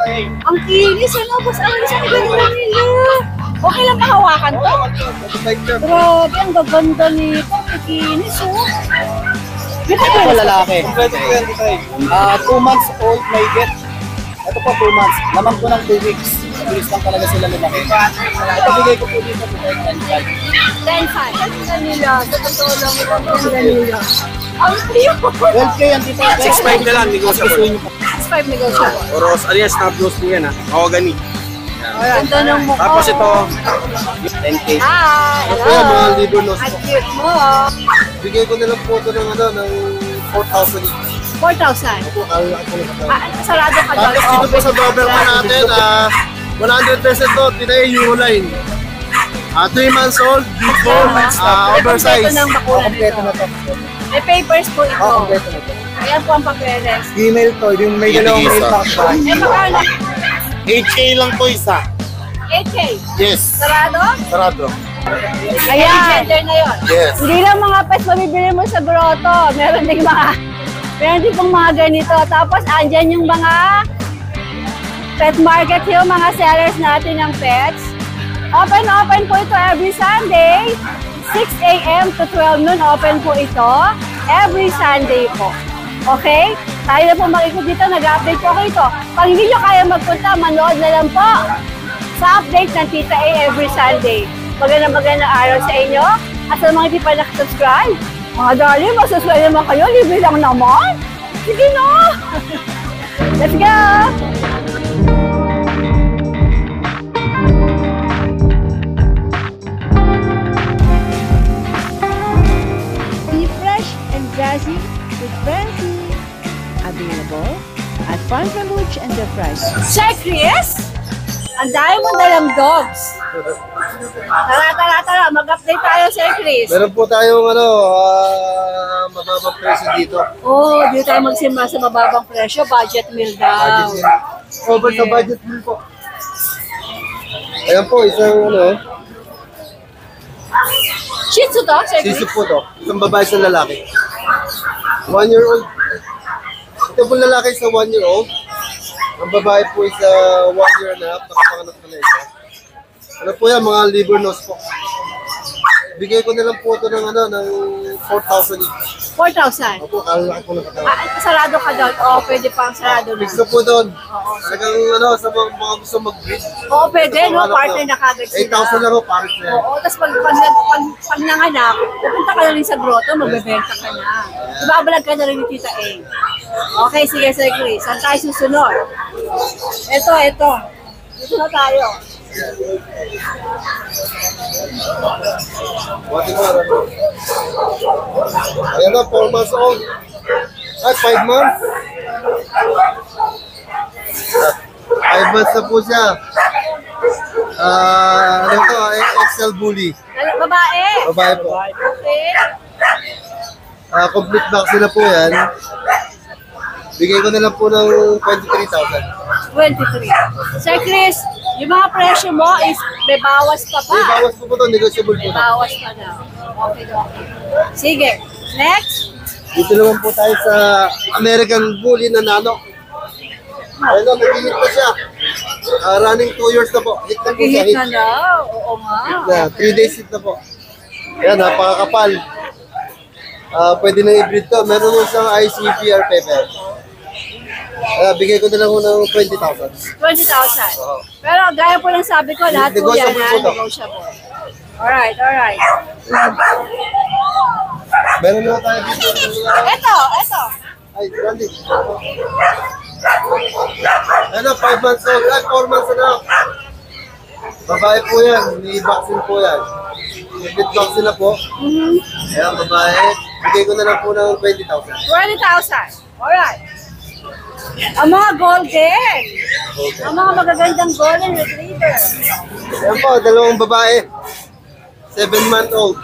Ang kinis, ano? Boss, ano isang ganda nila? Okay lang pahawakan to? Grabe, ang gaganda nito. Ang kinis, oh. Ito po lalaki. 2 months old may get. Ito po 2 months. Lamang po ng 2 weeks. Bilis lang talaga sila lumaki. Ito bigay ko po dito po 10.5. 10.5. Ang ganda nila. Sa totoo lang, ang ganda nila. Ang cute. 12K yan dito. 6.5 na lang, negotiable. 6.5 negotiable. Oros, alias snap nose po yan ha. Mahogany. Ganda ng mukha. Tapos ito, 10K. Hi! Ito yan, mga Hello! liver nose Ang po. cute mo. Bigay ko na lang po ito ng, ng 4,000 each. 4,000. Ito, ako na Sarado ka doon. tapos dito po sa Doberman natin, 100% to, tinay Euroline. 3 months old, big bone, oversized. Ito ng bakuna Kompleto na nito. to. May papers po ito. Kompleto na to. Ayan po ang papeles. Female to, yung may dalawang male pack ba? Eh, magkano? 8K lang po isa. 8K. Yes. Sarado? Sarado. Ayan. Gender na yun. Yes. Hindi lang mga pets mabibili mo sa grotto. Meron din pong mga ganito. Tapos andyan yung mga pet market yung mga sellers natin ng pets. Open po ito every Sunday. 6 a.m. to 12 noon open po ito. Every Sunday po. Okay? Tayo na po makikot dito. Nag-update po ako ito. Pag hindi nyo kaya magpunta, manood na lang po sa update ng Tita A every Sunday. Magandang araw sa inyo. At sa mga hindi pa nakasubscribe, mga darling, masusubscribe naman kayo. Libre lang naman. Sige na! Let's go! Be fresh and jazzy with Francie. Available at Farm Rouge Enterprise. Sir Chris, ang dami mo dalang dogs. Tara. Mag-update tayo, Sir Chris. Meron po tayong mababang presyo dito. Oh, dito tayo magsimba sa mababang presyo. Budget meal daw. Budget meal. Over sa budget meal po. Ayan po, isang Shih Tzu to, Sir Chris? sisip po to. Isang babae sa lalaki. 1 year old. Ito po lalaki sa 1 year old. Ang babae po is 1 year and a half. Nakapanganak na isa. Ano po yan, mga liver nose po. Bigay ko na lang po ito ng, ng 4,000 each. 4,000. Opo, kalalaki po na katawan. Sarado ka doon. Oo, pwede pang sarado na. Fix na po doon. Talagang sa mga gusto mag-breed. Oo, pwede, no? Partner na kagad sila. 8,000 lang po, pares na yan. Oo, tapos pag nanganak, pupunta ka na rin sa grotto, magbebenta ka na. Ibabalag ka na rin ni Tita A. Okay, sige, Sir Chris. Saan tayo susunod? Ito. Dito na tayo. Wati mo, ayan na, 4 months old. Ay, 5 months. 5 months na po siya. Ano ito, XL Bully. Babae. Babae po. Okay. Complete vaccine na po yan. Bigay ko na lang po ng 23,000. 23. Sir Chris, yung mga presyo mo is may bawas pa ba? May bawas po ito, negotiable po May ito. bawas pa daw. Okay. Sige. Next. Dito naman po tayo sa American Bully na nano. Ayun na, nag-hit pa siya. Running 2 years na po. Hit na po siya, Hit hit. na daw. Oo nga. 3 days hit na po. Ayan, napakakapal. Pwede na i-breed to. Meron mo siyang ICPR paper. Bigay ko na lang ng 20,000. 20,000. Pero gaya po lang sabi ko, lahat po yan Negotiable na po to. negotiable. Alright. Meron na tayo dito. Ito. Ay, Randy. Ano, 5 months old. Ay, 4 months na. Babae po yan. Ni-vaccine po yan. Complete vaccine na po. Ayan, babae. Bigay ko na lang po ng 20,000. 20,000. Alright. Ang mga golden. Ang mga magagandang golden retriever. Ayan po, dalawang babae. 7-month-old.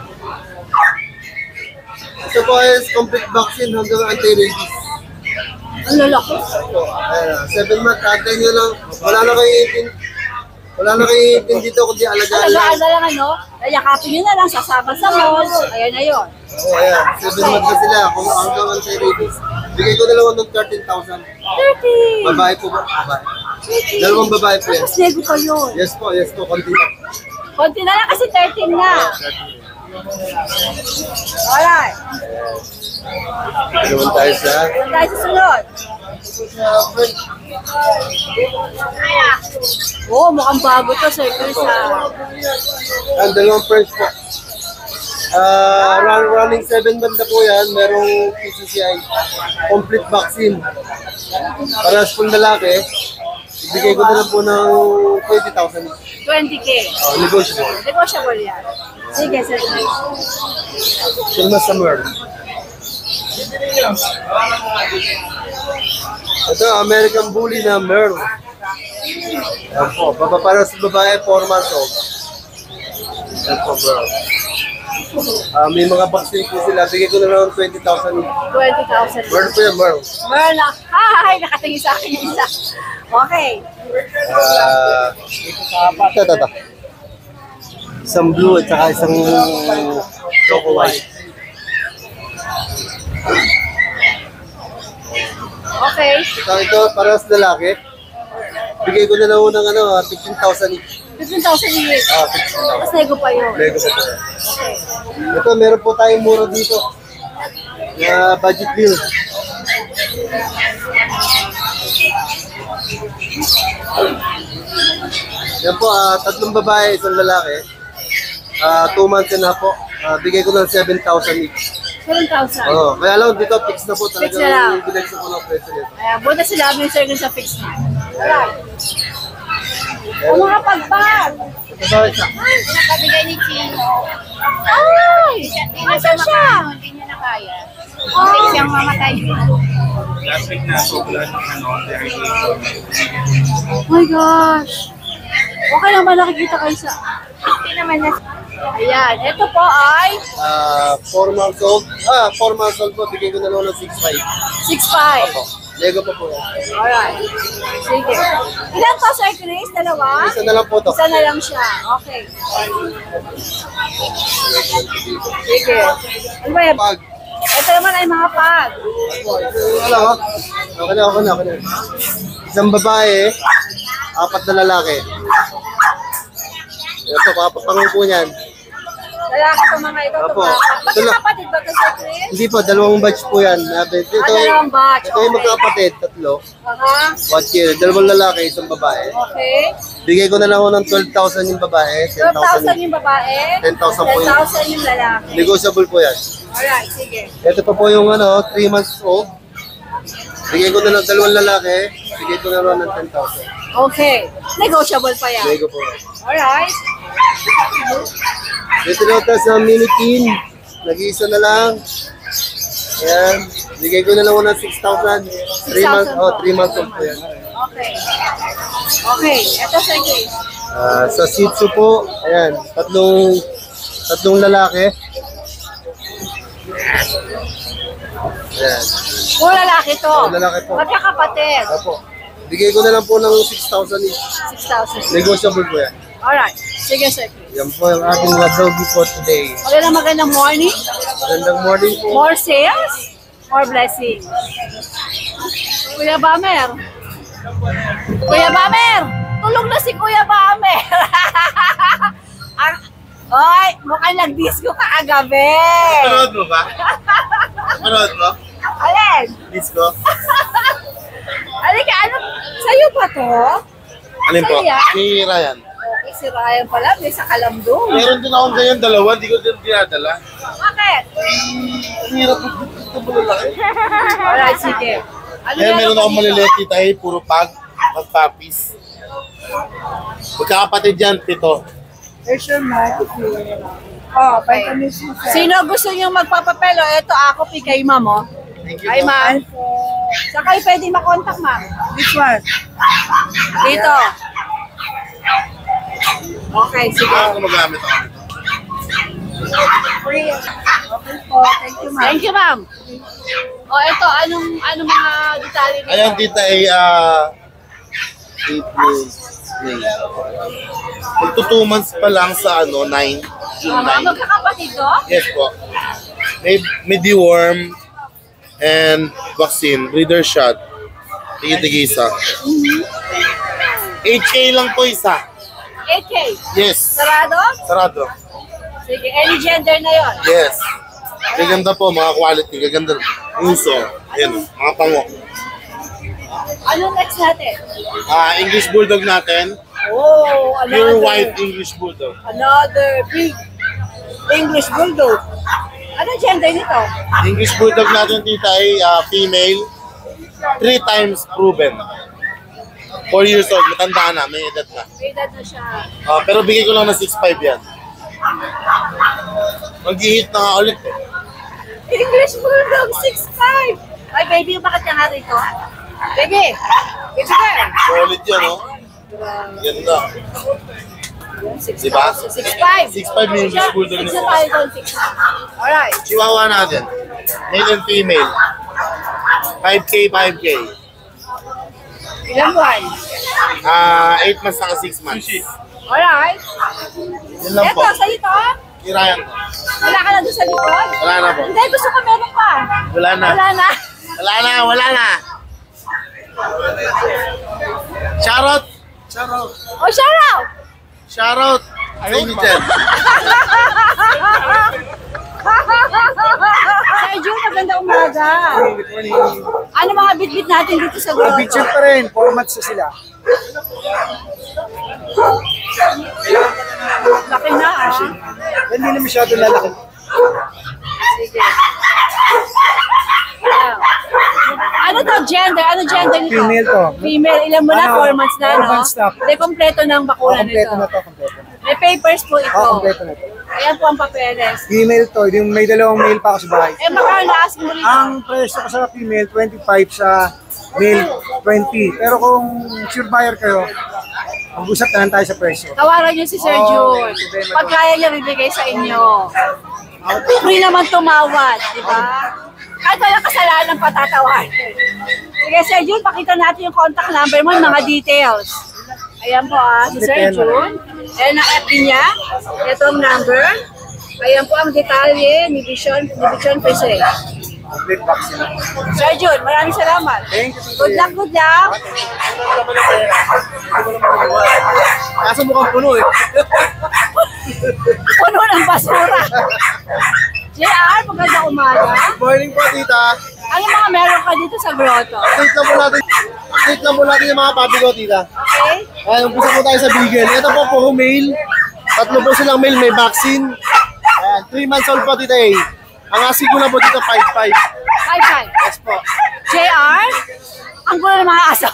Ito po is complete vaccine hanggang anti-rabies. Ang lalaki. Ito, 7 months, tatay nyo lang. Wala na kayo itin dito kundi alagaan lang. Alagaan na lang yakapin nyo na lang, sasama sa mall. Ayan na yun. Oo, ayan. 7 months na sila. Kung hanggang anti-rabies. Bigay ko na lang ng 13,000. 30. Babae po ba? Babae. Dalawang babae po yan. Mas nego pa yun. Yes po, konti na. Konti na lang kasi 13 na. Alright. Ito naman tayo sa... Ano tayo sa sunod? Oh, mukhang bago to, Sir Chris, ha? Ang dalawang French po. Running 7 banda po yan. Merong PCCI. Complete vaccine. Parehas pong lalaki. Ibigay ko na lang po ng 20,000. 20K. Negotiable. Negotiable yan. Sige, Sir Chris. Silma Summer. Ito, American Bully na Merl. Yan po. Para sa babae, 4 months old. Yan po, Merl. May mga vaccine po sila. Bigay ko na lang ng 20,000. 20,000. Merl po yan, Merl. Merla. Hi! Nakatingin sa akin yung isa. Okay. Ito. Isang blue at saka isang choco white. Okay. Ito, para sa lalaki. Bigay ko na lang ng 15,000 each. 15,000 each. 15,000. Mas nego pa yun. Lego po. Ito, meron po tayong mura dito. Na budget deal. Yan po, 3 babae, isang lalaki. 2 months and a half po. Bigay ko ng 7,000 each. 7,000. Kaya lang dito, fix na po talaga. Fix na lang. Binagsa po ng presyo nito. Ayan, buta sila yung Sir Chris sa fix na. Alright. Ang mga pagpag. Ito ba isa? Nakabigay ni Chino. Ay! Nasa siya? Hindi niya na kaya. Hindi siyang mamatay. Last week na sobrang derivation. Oh my gosh. Okay naman nakikita kayo sa... Hindi naman na. Ayan, ito po ay 4 months old. 4 months old po, bigay ko na lang ng 6,500. 6'5". Lego pa po. Alright. Sige. Ilan to, Sir Chris? Dalawa? Isa na lang po to. Isa na lang siya. Okay. Sige. Ano ba yan? Pag. Ito naman ay mga pag. Wala ha? Okay na. Isang babae, 4 na lalaki. Ito, papapangon po niyan. Lalaki ito mga ito. Opo. Magkakapatid ba ito, Sir Chris? Hindi po, 2 batch po yan. Ito, Dalawang batch. ito yung magkakapatid, 3. Aha. 1 year, 2 lalaki, isang babae. Okay. Bigay ko na lang ako ng 12,000 yung babae, 12,000 10,000 yung babae. 10,000 po yun. 10,000 yung lalaki. Negotiable po yan. Alright, sige. Ito pa po yung 3 months old. Bigay ko na ng 2 lalaki, bigay ko na lang ng 10,000. Okay. Negotiable pa yan. Bigay ko po. Alright. Ito na ito sa mini team. Nag-iisa na lang. Ayan. Bigay ko na lang ng 6,000. 3 months, 3 months old po yan. Okay. Okay. Ito, Sir Chris. Sa Shih Tzu po, ayan, tatlong lalaki. Ayan. Puro lalaki to. Puro lalaki po. Magkakapatid. Apo. Bigay ko na lang po ng 6,000 each. 6,000. Negotiable po yan. Alright. Sige, Sir Chris. Yan po yung ating doggy for today. Magandang morning. Magandang morning po. More sales or blessing? Kuya Bamer. Kuya Bamer! Tulog na si Kuya Bamer. Oy, mukhang nag-disco ka kagabi. Panood mo ba? Panood mo? Alin? Disco? Alika, ano? Sa'yo pa to? Alin po? Sa'yo yan? Ni Ryan. Okay, si Ryan pala, may sa kalamdong. Meron din akong ganyan dalawa, hindi ko din dinadala. Bakit? Ang hirap ito mo lalaki. Alright, sige. Ano Kaya meron pa akong dito? maliliit dito ay puro pag-puppies. Magkakapatid yan, 7. Okay. Sino gusto nyo magpapapelo? Ito, ako kay ma'am, oh. Thank you. Hi, ma'am. Saan kayo pwede makontak, ma'am? Which one? Dito. Okay, sige. Ako magamit ako nito. Thank you, ma'am. Thank you, ma'am. O, ito, anong mga detalye nito? Ayan, tita ay 8 days. Magto 2 months pa lang sa 9, June 9. Magkakapatid to? Yes po. May deworm and vaccine, breeder shot. Tigi-tigisa. 8K lang po isa. 8K. Yes. Sarado? Sarado. Sige, any gender na yon. Yes. Gaganda po, mga quality. Gaganda. Uso. Ayan, mga pango. Anong next natin? English Bulldog natin. Oh, Pure white English Bulldog. Another big English Bulldog. Anong gender nito? English Bulldog natin, tita, ay female. 3 times proven. 4 years old, matanda na, may edad na. May edad na siya. Pero bigay ko lang ng 6'5 yan. Mag-hit na nga ulit eh. English Bulldog, 6'5". Ay, baby, bakit ka nga rito? Baby! Baby girl! Solid yan, oh. Ganda. Diba? 6'5". 6'5 yung English Bulldog Six na. na tayo doon, 6'5". Alright. Chihuahua natin. Male and female. 5K, 5K. Ilang buwan? 8 months saka 6 months. Alright. Yun lang po. Eto, sa ito? Kirayan ko. Wala ka na doon sa likod? Wala na po. Hindi, gusto ko meron pa. Wala na. Wala na. Wala na, wala na. Shoutout. Shoutout. Oh, shout out! Shoutout. Sa inyo dyan. Sir Jun, maganda umaga. Ano mga bit-bit natin dito sa grotto? Bitchin pa rin, 4 months na sila. Laki na ah. Hindi na masyado lalaki. Sige. Wow. Ano to gender? Ano gender nito? Female to. Female. Ilan mo na? Ano, 4 months na, 4 no? months na. Hindi, kompleto ng bakuna Kompleto nito. na to, kompleto na. May papers po ito. Kompleto na to. Ayan po ang papeles. Female to, yung may dalawang male pa ako sa bahay. Eh, magkano na-ask mo rito? Ang presyo ko sa female, 25 sa male, 20. Pero kung sure buyer kayo, mag-usap na lang tayo sa presyo. Tawaran niyo si Sir Jun. Pag kaya niya bibigay sa inyo. Free naman tumawad, di ba? Kahit walang kasalanan ng patatawaran. Sige, Sir Jun, pakita natin yung contact number mo, yung mga details. Ayan po si Sir Jun. Ayan ang FB niya. Ito ang number. Ayan po ang detalye ni Vision Fishing. Complete vaccine. Sir Jun, maraming salamat. Thank you. Good luck, good luck. Kaso mukhang puno eh. Puno ng basura. JR, maganda umaga. Good morning po, tita. Ano mga meron ka dito sa grotto? Update lang po natin yung mga puppy ko, tita. Okay? Ayan, umpisa po tayo sa Beagle. Ito po, puro male. 3 po silang male, may vaccine. Ayan, 3 months old po, tita eh. Ang asking ko na po dito, 5'5". 5'5". Yes po. JR, ang gulo ng mga aso.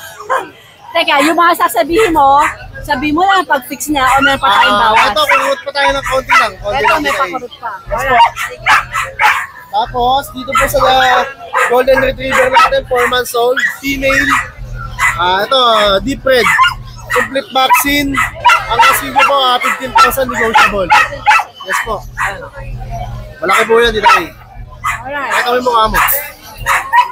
Teka, yung mga sasabihin mo, sabihin mo lang pag-fix na o meron pa tayong bawas. Ito, kurut pa tayo ng konti lang. Konti Ito, lang, may tita eh. pakurot pa. Alright, sige. Tapos, dito po sa Golden Retriever natin, 4 months old, female. Ito, deep red. Complete vaccine. Ang asking ko po, 15,000 negotiable. Yes po. Malaki po yan, dito eh. Alright, Ito yung mukha mo.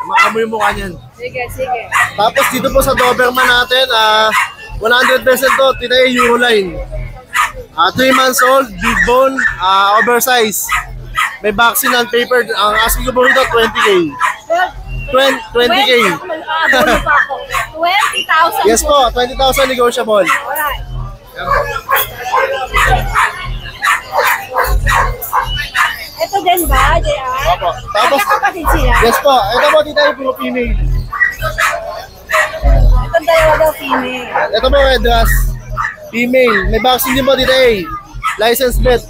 Mukha mo yung mukha niyan. sige, sige. Tapos dito po sa Doberman natin, 100% to, tinay Euroline. 3 months old, big bone, oversize. May vaccine and paper. Ang asking ko po rito, 20K. 20K. Abono pa ako. 20,000 Yes po, 20,000 negotiable. Alright. Ito din ba, JR? Opo. Tapos, Magkakapatid sila? yes po, ito po tita yung puro female. Itong dalawa daw female. Ito po, Edras. Female. May vaccine din po tita eh. License vet.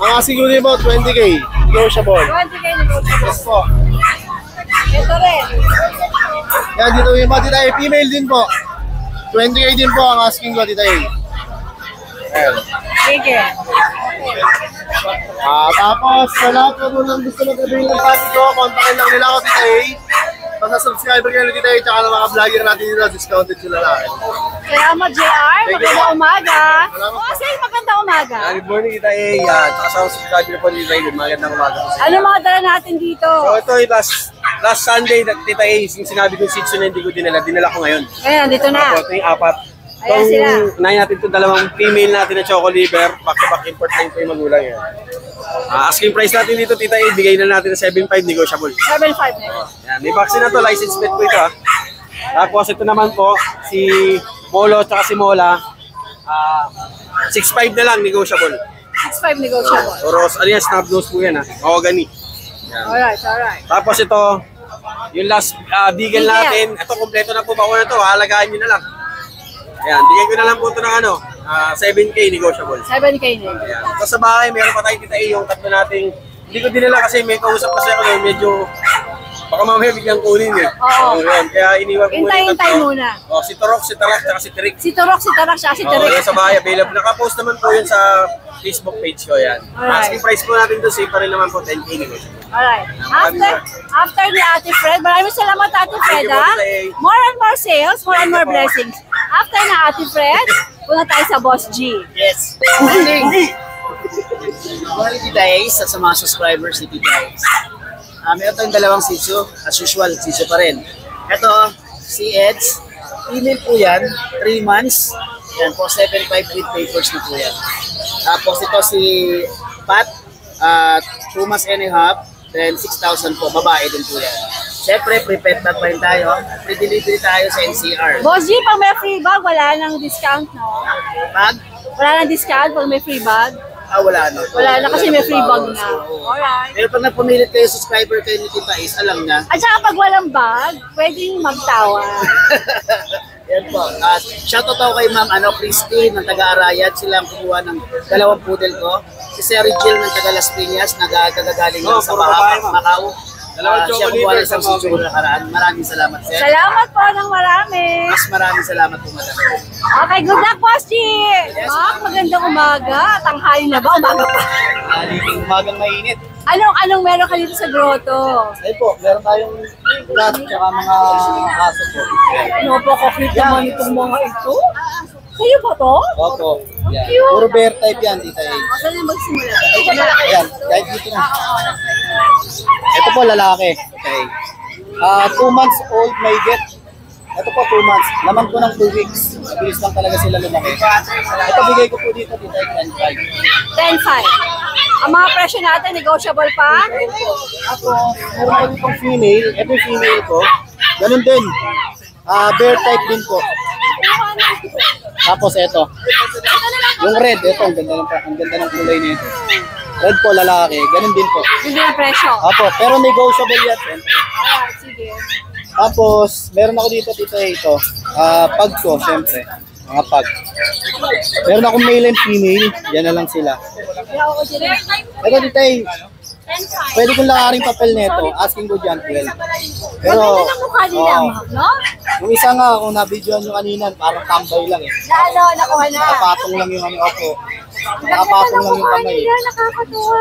Ang asking ko din po, 20K. Negotiable. 20K negotiable. Yes po. Ito rin. Yan, dito yung mga tita eh. Female din po. 20K din po ang asking ko tita eh. Ayan. Sige. Tapos, sa lahat po nung gusto mag-avail ng papi ko, kontakin lang nila ako tita eh. Basta subscriber kayo na tita eh, tsaka ng mga vlogger natin dito, discounted sila lang. Salamat, JR. Magandang umaga. Salamat. Oh, say magandang umaga. Good morning, Tita A. Tsaka sa subscriber po ni Raymond. Magandang umaga po sa Ano mga dala natin dito? So ito yung last Sunday, Tita A, yung sinabi kong season na hindi ko dinala na ko ngayon. Ayan, dito na. Ito yung 4. Ayan sila. Unahin natin itong dalawang female natin na choco liver. Back-to-back import line po yung magulang yan. Asking price natin dito, Tita A, bigay na natin na 7.5 negotiable. 7.5 na. Yan, may vaccine na to, license plate po ito. Tapos ito naman po, si Polo tsaka si Mola, 6'5 na lang, negotiable. 6'5 negotiable. Oros, ano yan, snub nose po yan ha. Mahogany. Alright, alright. Tapos ito, yung last beagle natin, ito kompleto na po ba na to, halagaan nyo na lang. Ayan, bigyan ko na lang po ito ng 7K negotiable. 7K na. Ayan. Tapos sa bahay, meron pa tayong kita yung tatlo nating, hindi ko dinala kasi may kausap kasi ako doon, medyo, baka mamaya biglang kunin eh. Oo. Yun, kaya iniwan ko muna yung Hintay tatlo. muna. Si Torok, si Tarak, tsaka si Trick. Si Turok, si Tarak, siya si Tarik. Yan sa bahay, available. Nakapost naman po yun sa Facebook page ko yan. Alright. Asking price po natin doon, same pa rin naman po, 10K negotiable. Alright. After ni Ate Fred, maraming salamat Ate Fred Thank you, ha. Ate. More and more sales, more and more blessings. After na Ate Fred, punta tayo sa Boss G. Yes. Morning. Morning Tita Ace at sa mga subscribers ni Tita Ace. Meron tayong dalawang sitio. As usual, sitio pa rin. Ito, si Eds. Female po yan. 3 months. Yan po, 7.5 with papers na po yan. Tapos ito si Pat. 2 months and a half. Then 6,000 po. Babae din po yan. Siyempre, pre-pet na pa rin tayo. Pre-delivery tayo sa NCR. Boss G, pag may free bag, wala nang discount, no? Pag? Wala nang discount pag may free bag. Wala na. Wala na kasi may free bag na. So, Alright. pero pag napumilit kayo, subscriber kayo ni Tita Ace, alam na. At saka pag walang bag, pwedeng magtawa. Yan po. Shoutout ako kay Ma'am Christine ng taga-Arayat. Sila ang kumuha ng 2 poodle ko. Si Sir Jill ng taga Las Piñas, nagagaling lang sa puro babae, Baha, ma'am. Macau. Dalawang Siya chocolate kumuha ng sa isang mga susunod na karaan. Maraming salamat, Sir. Salamat po ng marami. Mas maraming salamat po, Madam. Okay, good luck, Boss G. Mak, magandang umaga. Tanghali na ba? Umaga pa. Umagang mainit. Anong meron ka dito sa grotto? Ayun po, meron tayong cat at mga aso po. Napaka-cute naman itong mga ito. Sa'yo ba to? Opo. Yan. Cute. Puro bear type yan, Tita Ace. Saan yung magsimula? Ayan, kahit dito na. Ito po lalaki. Okay. 2 months old may get. Ito po 2 months. Laman po ng 2 weeks. Mabilis lang talaga sila lumaki. Ito bigay ko po dito, Tita Ace, 10.5. 10.5. Ang mga presyo natin, negotiable pa? Ako, meron ko ditong female. Ito yung female ko. Ganun din. Bear type din po. Tapos ito. Yung red, ito. Ang ganda ng kulay nito. Red po, lalaki. Ganun din po. Hindi yung presyo. Apo, pero negotiable yan. Alright, sige. Tapos, meron ako dito, ito. Pag ko, syempre. Mga pag. Meron akong male and female. Yan na lang sila. Ito, Tita Ace. Pwede kong lakaring papel nito. Asking ko dyan, 12. Pero, Maganda ng mukha nila, no? yung isa nga, kung nabidyoan nyo kanina, parang tambay lang eh. Nakuha na. Nakapatong lang yung opo. Nakapatong lang yung kamay. Nila, nakakatuwa.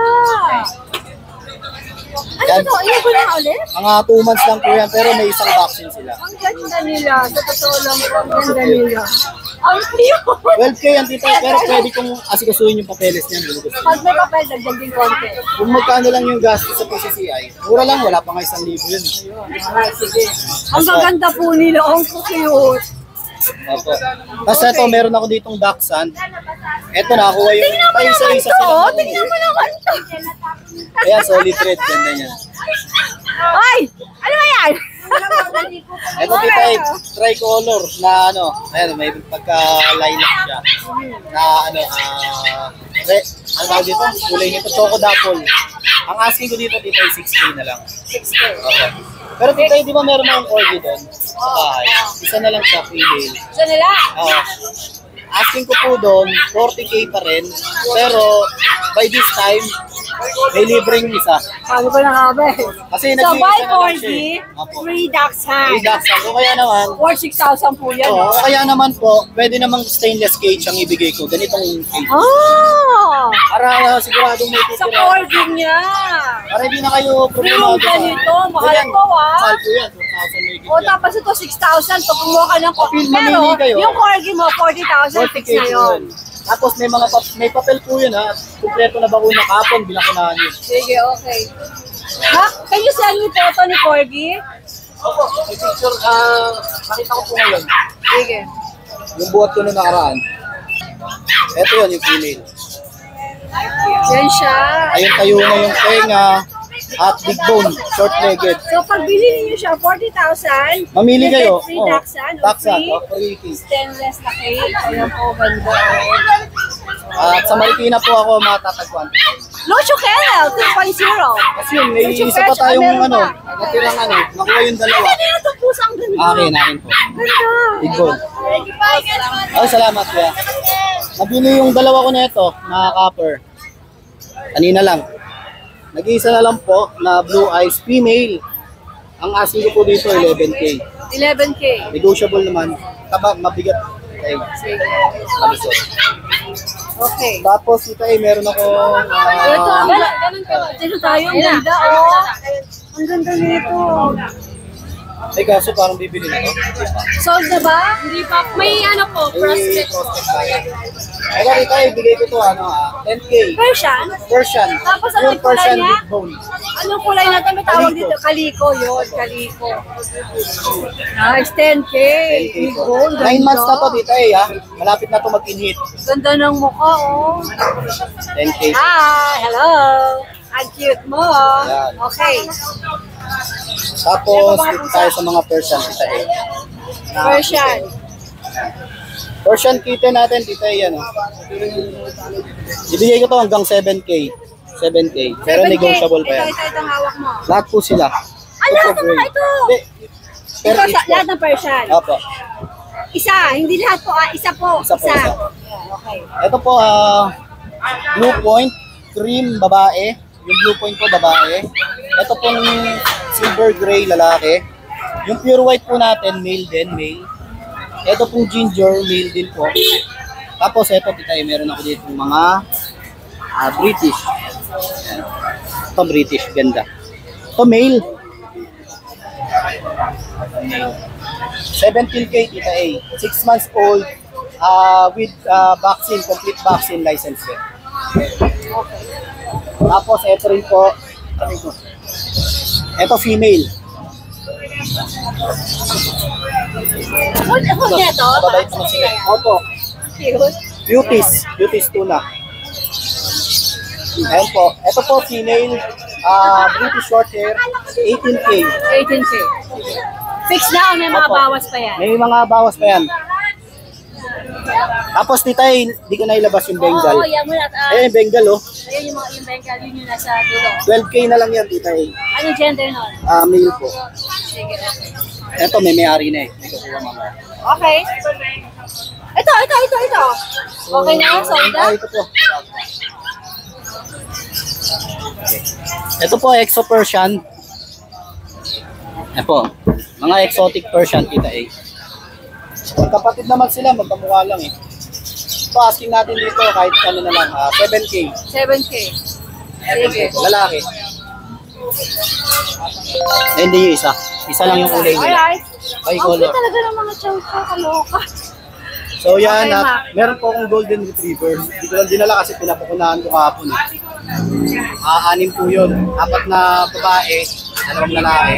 Ano Yan. to? Iyan ko na ulit? Mga 2 months lang po yan, pero may isang vaccine sila. Ang ganda nila. Sa totoo lang po, ang ganda nila. Ang cute. 12K yan, Tita, pero pwede kong asikasuhin yung papeles niyan. Pag may papel, dagdag din konti. Kung magkano lang yung gastos sa PCCI, mura lang, wala pa nga 1,000 yun. Alright, sige. Ang gaganda po nila. Ang cute. Opo. Tapos ito, meron ako ditong dachshund. Ito, nakakuha yung Tingnan mo naman isa-isa to. sila. Tingnan mo naman to. Ayan, solid red, ganda yan. Ay! Ano ba yan? Ito, Tita, tricolor na ano, ayan, may pagka-lilac siya. Na ano, ano tawag dito? Kulay nito, choco dapple. Ang asking ko dito, Tita, 6K na lang. 6K? Okay. Pero Tita, di ba meron akong orgy doon sa bahay? Isa na lang siya, female. Siya nila. Asking ko po doon, 40K pa rin. Pero by this time, may libreng isa. Sabi ko na nga ba eh. Kasi So, buy nag-iisa na lang siya 40, eh. Opo. free dachshund. Free dachshund. O kaya naman, Worth 6,000 po yan. oo, kaya naman po, pwede namang stainless cage ang ibigay ko. Ganitong cage. Ah! Para siguradong may Sa tutira. corgi niya. Para hindi na kayo problemado. Yung ganito, mahal Ganyan, po, ah. Mahal po yan, 4,000 may O tapos ito 6,000 pag kumuha ka ng corgi. Pero mamili kayo. yung corgi mo 40,000 fix na yun. Tapos may mga may papel po yun ha. Kumpleto na bakuna kapon, binakunahan yun. Sige, okay. Ha? Can you send me photo ni corgi? Opo, may picture, nakita ko po ngayon. Sige. Yung buhat ko na nakaraan. Ito yun, yung female. Yan siya. Ayun tayo na yung tenga. at big bone, short-legged. So, pag bilhin niyo siya, 40,000. Mamili you get kayo. Free Oh, Dachshund o Dachshund, free oh, free case. stainless na cake. Ayan po, ganda. At sa Marikina po ako matatagpuan. Lucho Kennel, 2.0. Kasi yun, may isa pa tayong natirang nakuha yung dalawa. Ano yun itong pusang ganda? Akin po. Ganda. Big bone. Oh, salamat kuya. Nabili yung dalawa ko na ito, na copper. Kanina lang. Nag-iisa na lang po na blue eyes female. Ang asking ko po dito 11K. 11K. Negotiable naman. Taba, mabigat. Okay. Malusot. Okay. Tapos ito meron ako Ito, ganun ka. Dito tayo, ang ganda, oh. Ang ganda nito. ay kaso parang bibili na to. Sold na ba? Hindi pa. May ano po, prospect po. Ay ito ibigay ko to 10K. Persian? Persian. Tapos ano Yung yung kulay Persian niya? big bone. Anong kulay natin? May tawag Kaliko. dito. Kaliko yun. Kaliko. Nice, 10K. 10K Big po. gold. 9 months na to dito Malapit na to mag-inhit. Ganda ng mukha, oh. 10K. Hi, hello. Ang cute mo. Yan. Okay. Tapos dito tayo sa mga Persian kita Persian. Persian kitten natin dito Ibigay ko to hanggang 7K. 7K. Pero 7K. negotiable pa yan. Ito, itong hawak mo. Lahat po sila. Lahat ng mga ito. Hindi. Per Ito, each po. lahat ng Persian. Opo. Isa, hindi lahat po. Isa po. Isa po, isa. Okay. Ito po, blue point, cream, babae. Yung blue point po, babae. Ito pong silver gray, lalaki. Yung pure white po natin, male din, male. Ito pong ginger, male din po. Tapos ito, meron ako dito mga British. Ayan. Ito British, ganda. Ito male. 17K, tita A. 6 months old, with vaccine, complete vaccine license din. Tapos ito rin po, ito female. Ito, ito. Babait mo sila. Opo. Cute. Beauties tuna. Ayan po. Ito po female, British short hair, 18K. 18K. Fix na o may mga Opo. bawas pa yan? May mga bawas pa yan. Tapos titay, di ko na ilabas yung Bengal. Oo, yan mo na. Ayan yung Bengal Ayan yung Bengal, yun yung nasa dulo. 12K na lang yan titay. Anong gender nun? Male po. Sige. Ito may may-ari na May kukuha mamaya. Okay. Ito. Okay na, sold na? Ito po. Ito po, Exo Persian. Ito po, mga exotic Persian kita Magkapatid naman sila, magkamukha lang So asking natin dito kahit ano na lang, 7K. 7K. Sige. Lalaki. Hindi yung isa. Isa lang yung kulay nila. Alright. Ay, Ang color. cute talaga ng mga chow-chow, kaloka. So yan, Okay, Ma. meron po akong golden retriever. Hindi ko lang dinala kasi pinapukunahan ko kahapon. 6 po yun. 4 na babae, 2 lalaki.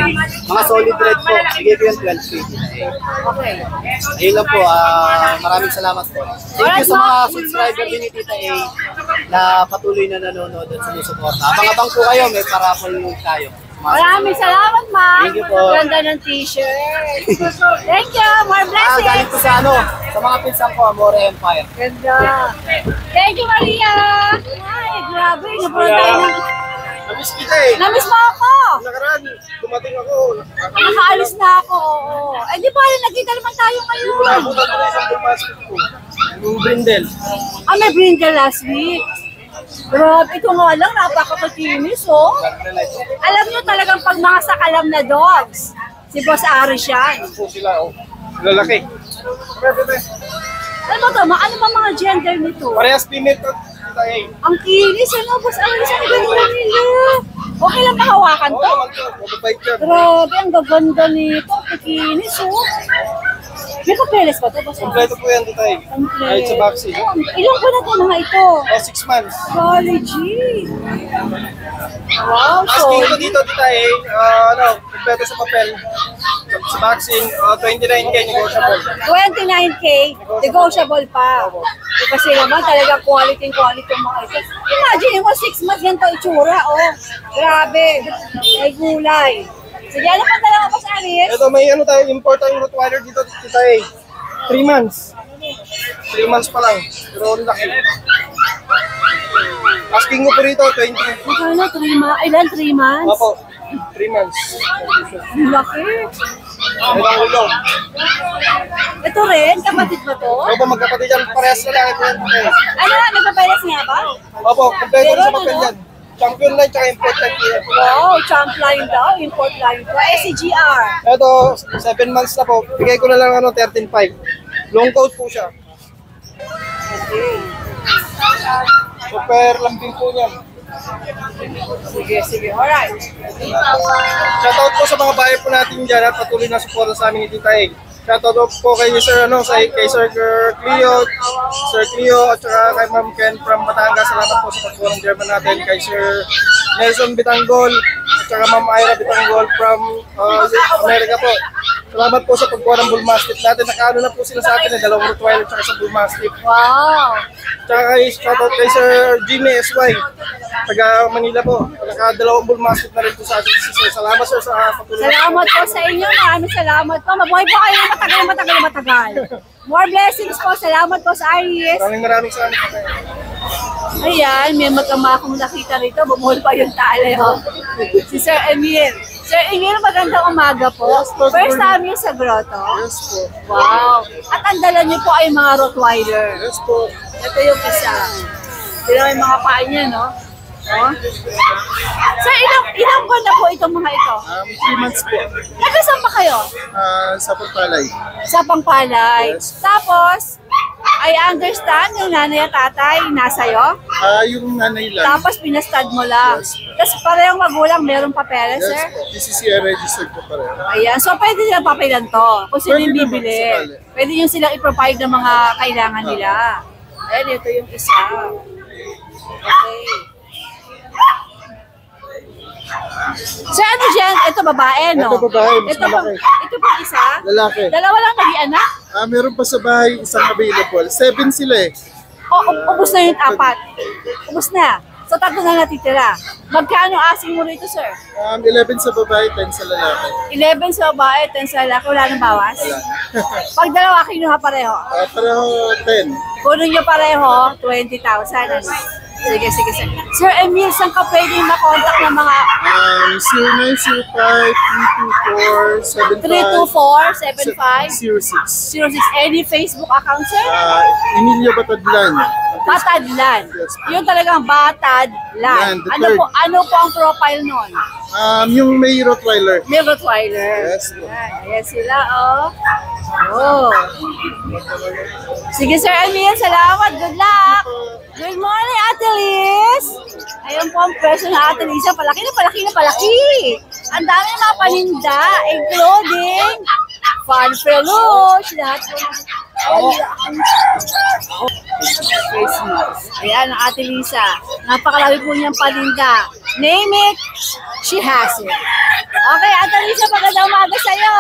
Mga solid red po. Bigay ko yung 12K. Okay. Ayun lang po, maraming salamat po. Thank you sa mga subscriber din ni Tita A na patuloy na nanonood at sumusuporta. Abang-abang po kayo, may parapol tayo. Maraming salamat, ma'am. Thank you po. Ganda ng t-shirt. Thank you. More Galing blessings. po sa mga pinsang ko, Amore Empire. Ganda. Thank you, Maria. Ay, grabe. Napunan tayo ng... Namiss kita Namiss mo ako. Nakaraan, dumating ako. Nakaalis na ako. Oo. Eh, di ba nagkita naman tayo ngayon? Nabutan ko na isang basket ko. Yung brindle. May brindle last week. Grabe, ito nga lang, napakakikinis, oh. Alam nyo talagang pag mga sakalam na dogs, si Boss Aris yan. Po sila, lalaki. Ano ba ito? Ano ba mga gender nito? Parehas female to. Ang kinis, ano, Boss Aris, ang ganda nila. Okay lang mahawakan to? Mababait yan. Grabe, ang gaganda nito. Ang kikinis, oh. May papeles pa to, Boss Aris? Kompleto po yan, Titay. Kahit sa vaccine. Ilang po na ito, mga ito? 6 months. Golly G. Wow, so... Asking ko dito, Titay, kompleto sa papel. Sa vaccine, 29K negotiable. 29K, negotiable pa. Kasi naman talagang quality yung mga ito. Imagine mo, 6 months ganito itsura, oh. Grabe. May gulay. Sige, ano pa talaga pa sa Aris? Ito, may ano tayo, import tayong Rottweiler dito, Tita A. 3 months. 3 months pa lang. Pero ang laki. Asking mo po rito, 20. Magkano? 3 months? Ilan? 3 months? Opo, 3 months. Ang laki. Ilang ulo. Ito rin, kapatid ba to? Opo, magkapatid yan. Parehas na lang. Ano nga, nagpapelas niya ba? Opo, kompleto rin sa Meron, papel ano? yan. Champion line, tsaka import line po yan. Wow, champ line daw, import line ko. SCGR. Ito, 7 months na po. Bigay ko na lang 13.5. Long coat po siya. Super lambing po niyan. Sige, alright. Shoutout po sa mga bayan po natin dyan at patuloy na suporta sa amin ni Tita Egg. Shoutout po kay Sir, kay Sir Cleo, at saka kay Ma'am Ken from Batangas. Salamat po sa pagkulang German natin. Kay Sir Nelson Bitanggol, at saka Ma'am Ira Bitanggol from America po. Salamat po sa pagkuha ng Bull Mastiff natin. Nakaano na po sila sa atin, dalawang Rottweiler at sa Bull Mastiff. Wow. Tsaka shoutout kay Sir Jimmy SY, taga Manila po. Nakadalawang Bull Mastiff na rin po sa atin. Salamat sir sa patuloy. Salamat po sa inyo. Maraming salamat po. Mabuhay po kayo ng matagal. More blessings po. Salamat po sa Aries. Maraming salamat po kayo. Ayan, may magkama akong nakita rito. Bumuhol pa yung tali. Oh. Si Sir Emil. Sir Emil, magandang umaga po. First time niyo sa grotto? Yes po. Wow. At ang dala niyo po ay mga Rottweiler. Yes po. Ito yung isa. Sila may mga paa niya, no? Oh. Sir, ilang buwan na po itong mga ito? 3 months po. Taga saan pa kayo? Sa Pagpalay. Sa Pangpalay. Yes. Tapos, I understand yung nanay at tatay nasayo. Yung nanay lang. Tapos pinastad mo lang. Yes. Tapos parehong magulang meron papeles, Yes sir? po. PCCI registered po pa rin. Ayan. So pwede nilang papilan to. Kung sino Pwede yung naman, bibili. sakali. Pwede yung silang i-provide ng mga kailangan nila. Ayan, ito yung isa. Okay. Sir, ano dyan? Ito babae, no? Ito babae, mas malaki. Ito pa isa? Lalaki. Dalawa lang nag-ianak? Meron pa sa bahay isang available. 7 sila eh. Ubus na yung 4. Ubus na. So, 3 na natitira. Magkano asking mo rito, sir? 11 sa babae, 10 sa lalaki. 11 sa babae, 10 sa lalaki. Wala nang bawas? Pag dalawa, kinuha pareho. Pareho 10. Kunin nyo pareho, 20,000. Ano? Sige, sir. Sir Emil, saan ka pwedeng makontak ng mga 0905-324-7506. 324-7506? Any Facebook account, sir? Emilio Batadlan. Batadlan. Yes. Yun talagang Batadlan. Yan, the third. Ano po ang profile nun? Yung may Rottweiler. May Rottweiler. Yes, po. Ayan sila, oh. Oh. Sige, Sir Emil. Salamat. Good luck. Good morning, Ate Liz. Ayun po ang presyo ng Ate Liz. Palaki. Ang dami mga paninda, including Fun Peluche. Lahat po. Christmas. Ayan ang Ate Lisa. Napakalaki po niyang paninda. Name it, she has it. Okay, Ate Lisa, magandang umaga sa'yo.